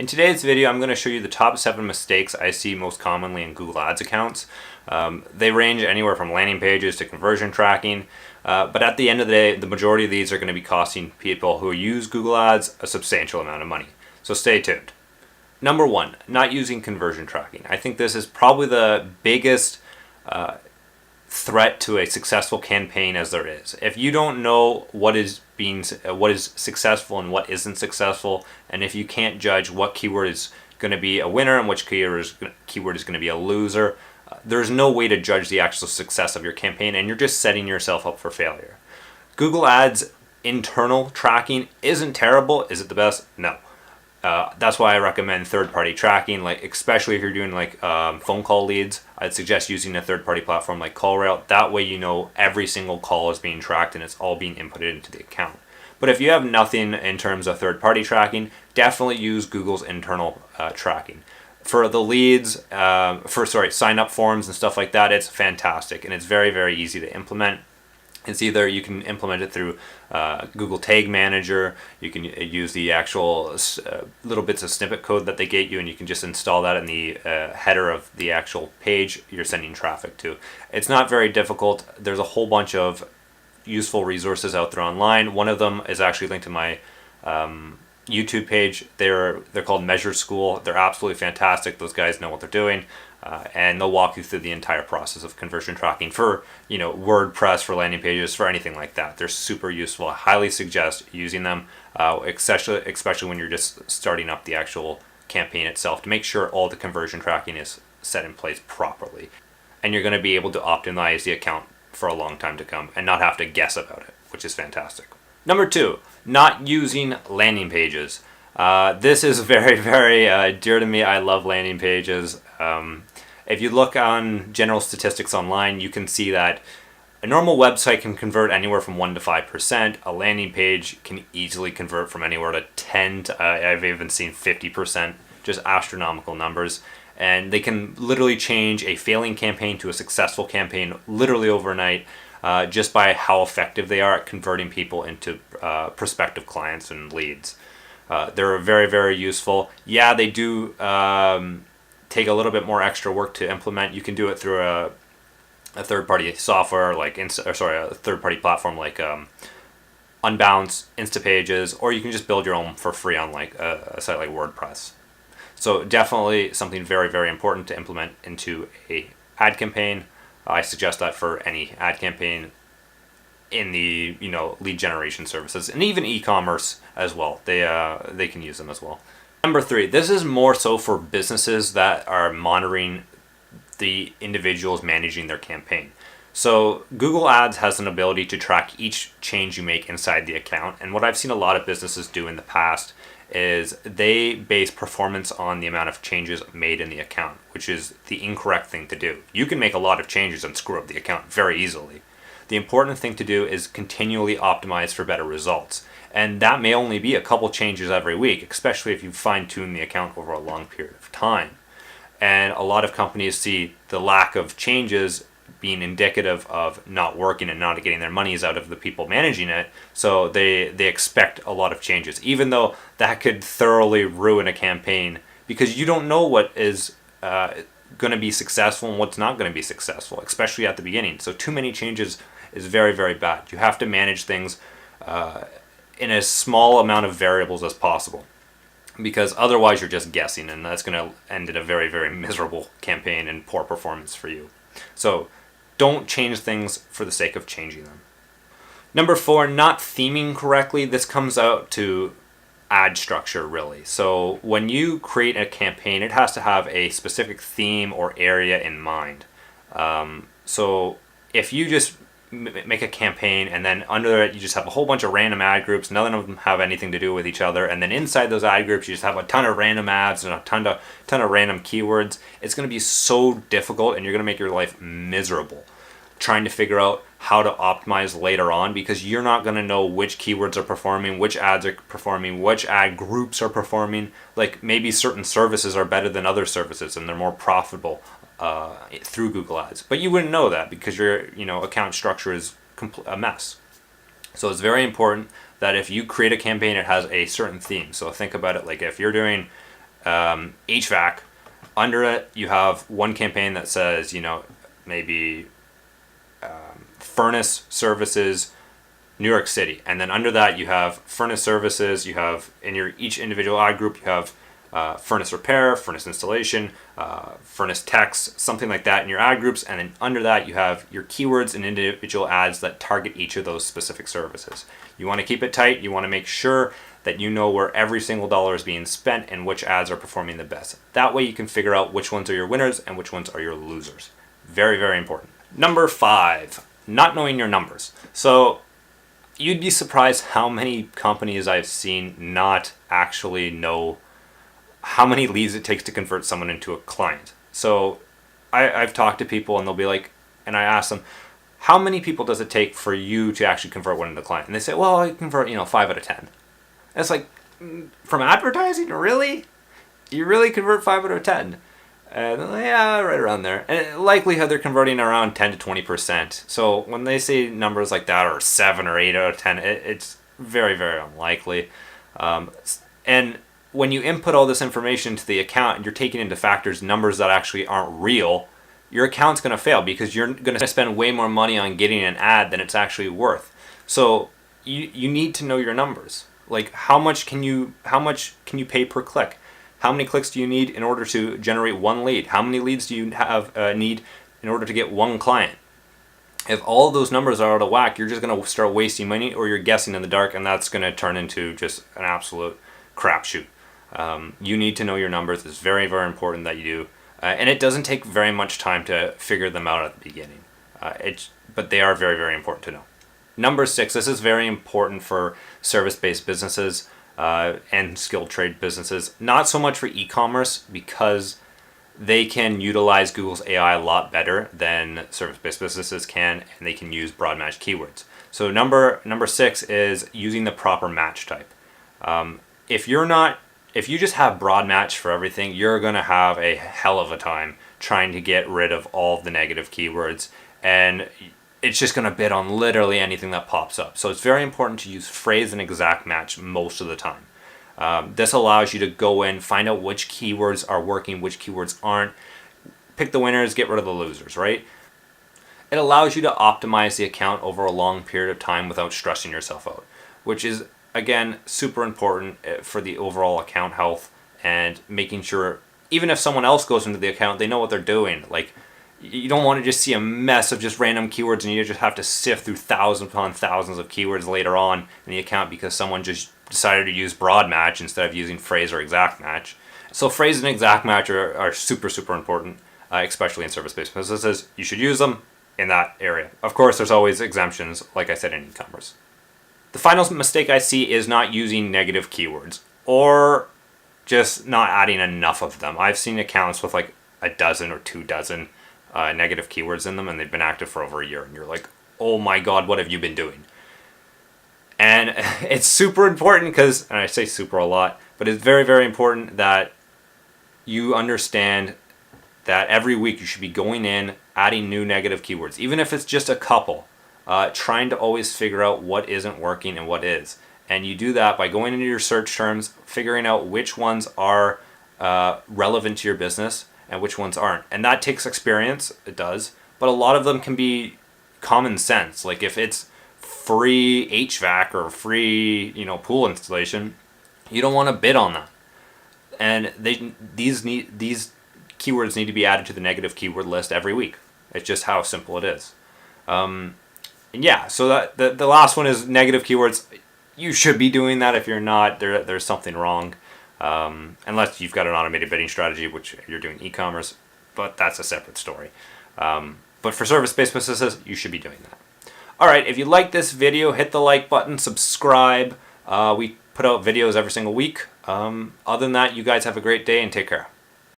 In today's video, I'm going to show you the top 7 mistakes I see most commonly in Google Ads accounts. They range anywhere from landing pages to conversion tracking, but at the end of the day, the majority of these are going to be costing people who use Google Ads a substantial amount of money. So stay tuned. Number 1, not using conversion tracking. I think this is probably the biggest threat to a successful campaign as there is. If you don't know what is successful and what isn't successful, and if you can't judge what keyword is going to be a winner and which keyword is going to be a loser, there's no way to judge the actual success of your campaign, and you're just setting yourself up for failure. Google Ads internal tracking isn't terrible. Is it the best? No. That's why I recommend third-party tracking, like especially if you're doing phone call leads. I'd suggest using a third-party platform like CallRail. That way you know every single call is being tracked and it's all being inputted into the account. But if you have nothing in terms of third-party tracking, definitely use Google's internal tracking. For the leads, sign-up forms and stuff like that, it's fantastic and it's very, very easy to implement. It's either you can implement it through Google Tag Manager, you can use the actual little bits of snippet code that they get you, and you can just install that in the header of the actual page you're sending traffic to. It's not very difficult. There's a whole bunch of useful resources out there online. One of them is actually linked to my YouTube page. They're called Measure School. They're absolutely fantastic. Those guys know what they're doing. And they'll walk you through the entire process of conversion tracking for, WordPress, for landing pages, for anything like that. They're super useful. I highly suggest using them, especially when you're just starting up the actual campaign itself, to make sure all the conversion tracking is set in place properly. And you're going to be able to optimize the account for a long time to come and not have to guess about it, which is fantastic. Number 2, not using landing pages. This is very, very dear to me. I love landing pages. If you look on general statistics online, you can see that a normal website can convert anywhere from 1 to 5%. A landing page can easily convert from anywhere to 10 to, I've even seen 50%, just astronomical numbers. And they can literally change a failing campaign to a successful campaign literally overnight, just by how effective they are at converting people into prospective clients and leads. They're very, very useful. Yeah, they do take a little bit more extra work to implement. You can do it through a third-party software a third-party platform like Unbounce, Instapages, or you can just build your own for free on a site like WordPress. So definitely something very, very important to implement into a ad campaign. I suggest that for any ad campaign in the lead generation services, and even e-commerce as well. They can use them as well. Number 3, this is more so for businesses that are monitoring the individuals managing their campaign. So Google Ads has an ability to track each change you make inside the account, and what I've seen a lot of businesses do in the past is they base performance on the amount of changes made in the account, which is the incorrect thing to do. You can make a lot of changes and screw up the account very easily. The important thing to do is continually optimize for better results. And that may only be a couple changes every week, especially if you fine-tune the account over a long period of time. And a lot of companies see the lack of changes being indicative of not working and not getting their monies out of the people managing it. So they expect a lot of changes, even though that could thoroughly ruin a campaign, because you don't know what is going to be successful and what's not going to be successful, especially at the beginning. So too many changes is very, very bad. You have to manage things in a small amount of variables as possible, because otherwise you're just guessing, and that's going to end in a very, very miserable campaign and poor performance for you. So don't change things for the sake of changing them. Number 4, not theming correctly. This comes out to ad structure, really. So when you create a campaign, it has to have a specific theme or area in mind. So if you just make a campaign and then under it you just have a whole bunch of random ad groups, none of them have anything to do with each other, and then inside those ad groups you just have a ton of random ads and a ton of random keywords, it's going to be so difficult, and you're going to make your life miserable trying to figure out how to optimize later on, because you're not going to know which keywords are performing, which ads are performing, which ad groups are performing. Like maybe certain services are better than other services and they're more profitable through Google Ads, but you wouldn't know that because your account structure is a mess. So it's very important that if you create a campaign, it has a certain theme. So think about it like if you're doing HVAC. Under it, you have one campaign that says, maybe furnace services, New York City. And then under that, you have furnace services. You have in each individual ad group, you have furnace repair, furnace installation, furnace techs, something like that in your ad groups. And then under that, you have your keywords and individual ads that target each of those specific services. You want to keep it tight. You want to make sure that you know where every single dollar is being spent and which ads are performing the best. That way you can figure out which ones are your winners and which ones are your losers. Very, very important. Number 5, not knowing your numbers. So you'd be surprised how many companies I've seen not actually know how many leads it takes to convert someone into a client. So I've talked to people and they'll be like, and I ask them, how many people does it take for you to actually convert one into a client? And they say, well, I convert 5 out of 10. And it's like, from advertising, really? You really convert 5 out of 10? And like, yeah, right around there. And likelihood they're converting around 10 to 20%. So when they say numbers like that, or 7 or 8 out of 10, it's very, very unlikely. And when you input all this information to the account and you're taking into factors numbers that actually aren't real, your account's going to fail because you're going to spend way more money on getting an ad than it's actually worth. So you need to know your numbers. Like how much can you pay per click? How many clicks do you need in order to generate one lead? How many leads do you need in order to get one client? If all of those numbers are out of whack, you're just going to start wasting money, or you're guessing in the dark, and that's going to turn into just an absolute crapshoot. You need to know your numbers. It's very, very important that you do. And it doesn't take very much time to figure them out at the beginning. But they are very, very important to know. Number 6, this is very important for service-based businesses and skilled trade businesses. Not so much for e-commerce because they can utilize Google's AI a lot better than service-based businesses can, and they can use broad match keywords. So number 6 is using the proper match type. If you just have broad match for everything, you're going to have a hell of a time trying to get rid of all of the negative keywords, and it's just going to bid on literally anything that pops up. So it's very important to use phrase and exact match most of the time. This allows you to go in, find out which keywords are working, which keywords aren't, pick the winners, get rid of the losers, right? It allows you to optimize the account over a long period of time without stressing yourself out, which is, again, super important for the overall account health and making sure, even if someone else goes into the account, they know what they're doing. Like, you don't want to just see a mess of just random keywords and you just have to sift through thousands upon thousands of keywords later on in the account because someone just decided to use broad match instead of using phrase or exact match. So phrase and exact match are super, super important, especially in service-based businesses. You should use them in that area. Of course, there's always exemptions, like I said, in e-commerce. The final mistake I see is not using negative keywords or just not adding enough of them. I've seen accounts with like a dozen or 2 dozen negative keywords in them, and they've been active for over a year, and you're like, oh my god, what have you been doing? And it's super important because, and I say super a lot, but it's very, very important that you understand that every week you should be going in, adding new negative keywords, even if it's just a couple, trying to always figure out what isn't working and what is. And you do that by going into your search terms, figuring out which ones are relevant to your business and which ones aren't. And that takes experience, it does, but a lot of them can be common sense. Like if it's free HVAC or free, pool installation, you don't want to bid on that. And these keywords need to be added to the negative keyword list every week. It's just how simple it is. And yeah, so that the last one is negative keywords. You should be doing that. If you're not, there's something wrong. Unless you've got an automated bidding strategy, which you're doing e-commerce, but that's a separate story. But for service-based businesses, you should be doing that. All right, if you like this video, hit the like button, subscribe. We put out videos every single week. Other than that, you guys have a great day and take care.